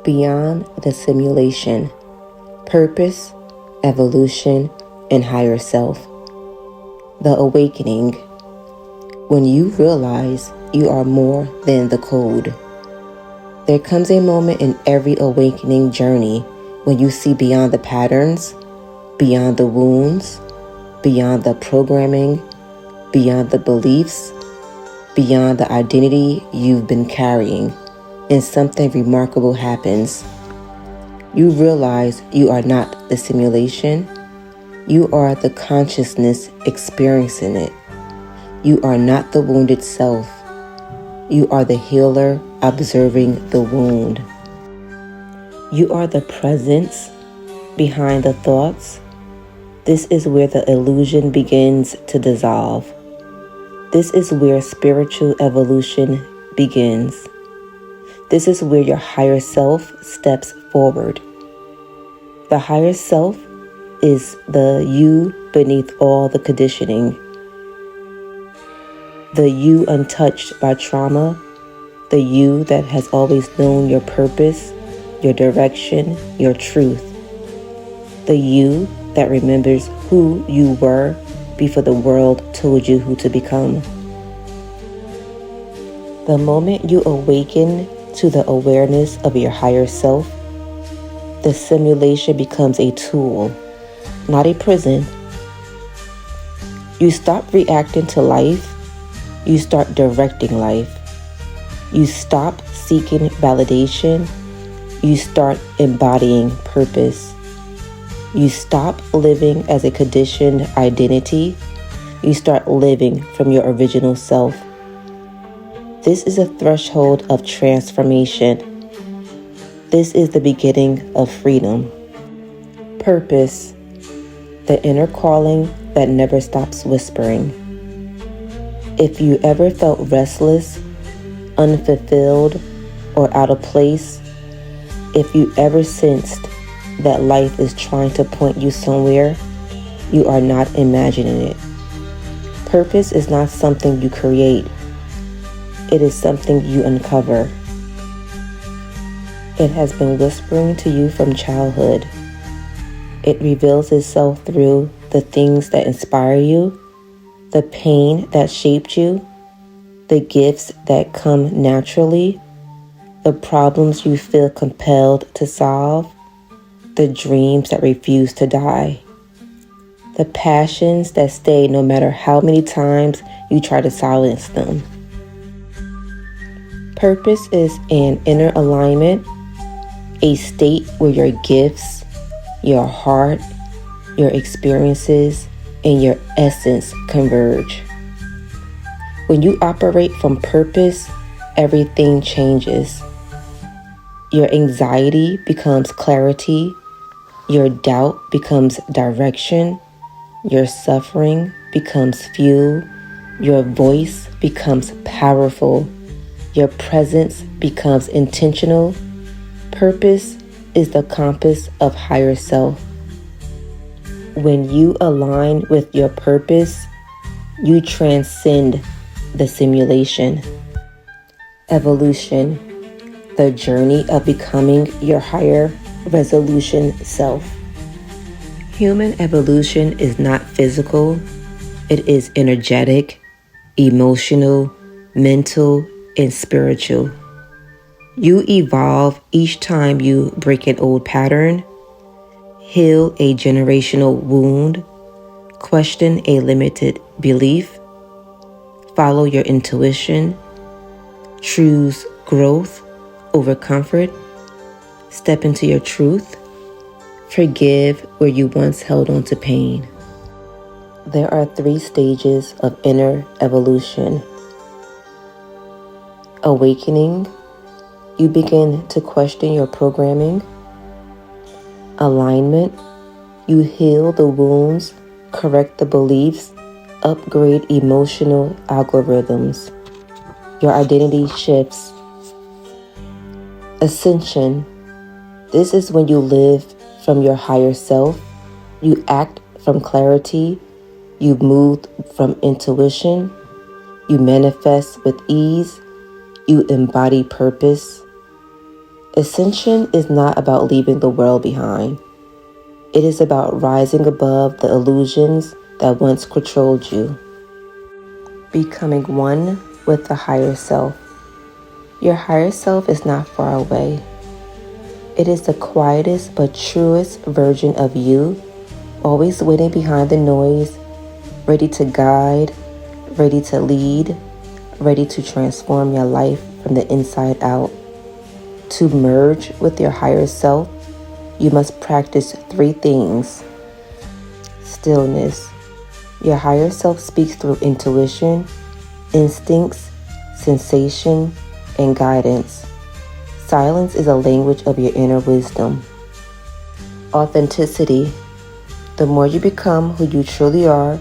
beyond the simulation, purpose, evolution, and higher self. The awakening, when you realize you are more than the code. There comes a moment in every awakening journey when you see beyond the patterns, beyond the wounds, beyond the programming, beyond the beliefs, beyond the identity you've been carrying, and something remarkable happens. You realize you are not the simulation. You are the consciousness experiencing it. You are not the wounded self. You are the healer observing the wound. You are the presence behind the thoughts. This is where the illusion begins to dissolve. This is where spiritual evolution begins. This is where your higher self steps forward. The higher self is the you beneath all the conditioning. The you untouched by trauma. The you that has always known your purpose, your direction, your truth. The you that remembers who you were before the world told you who to become. The moment you awaken to the awareness of your higher self, the simulation becomes a tool, not a prison. You stop reacting to life. You start directing life. You stop seeking validation. You start embodying purpose. You stop living as a conditioned identity. You start living from your original self. This is a threshold of transformation. This is the beginning of freedom. Purpose, the inner calling that never stops whispering. If you ever felt restless, unfulfilled, or out of place, if you ever sensed that life is trying to point you somewhere, you are not imagining it. Purpose is not something you create. It is something you uncover. It has been whispering to you from childhood. It reveals itself through the things that inspire you, the pain that shaped you, the gifts that come naturally, the problems you feel compelled to solve, the dreams that refuse to die, the passions that stay no matter how many times you try to silence them. Purpose is an inner alignment, a state where your gifts, your heart, your experiences, and your essence converge. When you operate from purpose, everything changes. Your anxiety becomes clarity. Your doubt becomes direction. Your suffering becomes fuel. Your voice becomes powerful. Your presence becomes intentional. Purpose is the compass of higher self. When you align with your purpose, you transcend the simulation. Evolution, the journey of becoming your higher resolution self. Human evolution is not physical. It is energetic, emotional, mental, and spiritual. You evolve each time you break an old pattern, heal a generational wound, question a limited belief, follow your intuition, choose growth over comfort, step into your truth, forgive where you once held on to pain. There are 3 stages of inner evolution. Awakening, you begin to question your programming. Alignment, you heal the wounds, correct the beliefs, upgrade emotional algorithms. Your identity shifts. Ascension, this is when you live from your higher self. You act from clarity. You move from intuition. You manifest with ease. You embody purpose. Ascension is not about leaving the world behind. It is about rising above the illusions that once controlled you. Becoming one with the higher self. Your higher self is not far away. It is the quietest but truest version of you, always waiting behind the noise, ready to guide, ready to lead, ready to transform your life from the inside out. To merge with your higher self, you must practice 3 things. Stillness. Your higher self speaks through intuition, instincts, sensation, and guidance. Silence is a language of your inner wisdom. Authenticity. The more you become who you truly are,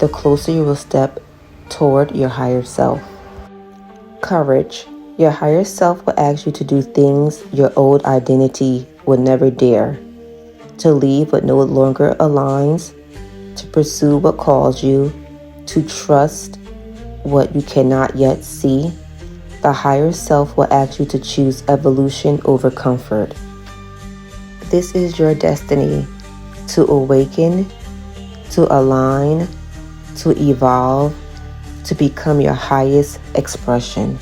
the closer you will step toward your higher self. Courage. Your higher self will ask you to do things your old identity would never dare. To leave what no longer aligns, to pursue what calls you, to trust what you cannot yet see. The higher self will ask you to choose evolution over comfort. This is your destiny: to awaken, to align, to evolve, to become your highest expression.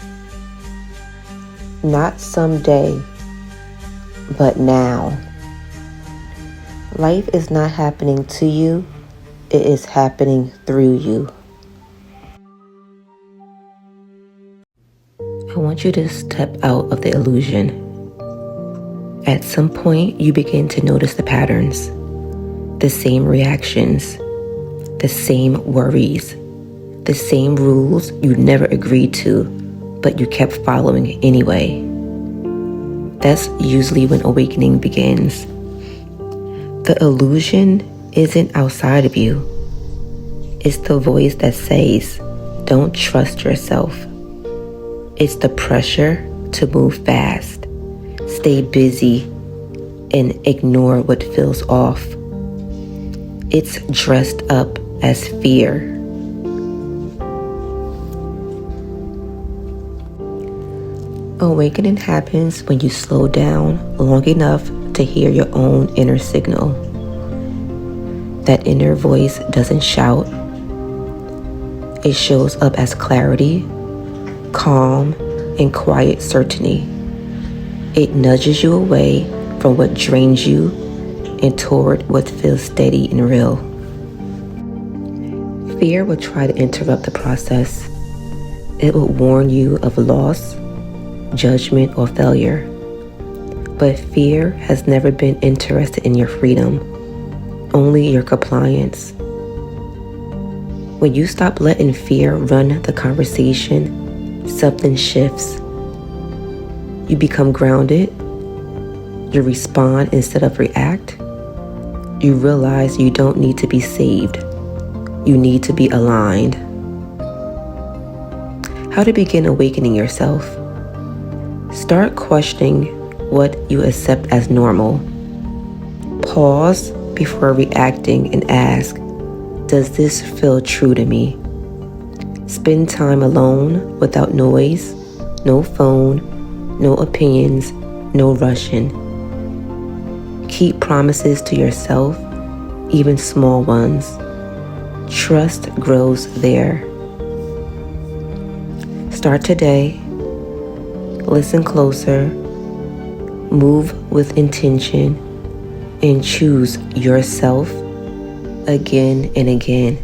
Not someday, but now. Life is not happening to you, it is happening through you. I want you to step out of the illusion. At some point, you begin to notice the patterns, the same reactions, the same worries, the same rules you never agreed to, but you kept following anyway. That's usually when awakening begins. The illusion isn't outside of you. It's the voice that says, don't trust yourself. It's the pressure to move fast, stay busy, and ignore what feels off. It's dressed up as fear. Awakening happens when you slow down long enough to hear your own inner signal. That inner voice doesn't shout. It shows up as clarity, calm, and quiet certainty. It nudges you away from what drains you and toward what feels steady and real. Fear will try to interrupt the process. It will warn you of loss, judgment, or failure. But fear has never been interested in your freedom, only your compliance. When you stop letting fear run the conversation, something shifts. You become grounded. You respond instead of react. You realize you don't need to be saved. You need to be aligned. How to begin awakening yourself? Start questioning what you accept as normal. Pause before reacting and ask, does this feel true to me? Spend time alone without noise, no phone, no opinions, no rushing. Keep promises to yourself, even small ones. Trust grows there. Start today. Listen closer. Move with intention. And choose yourself again and again.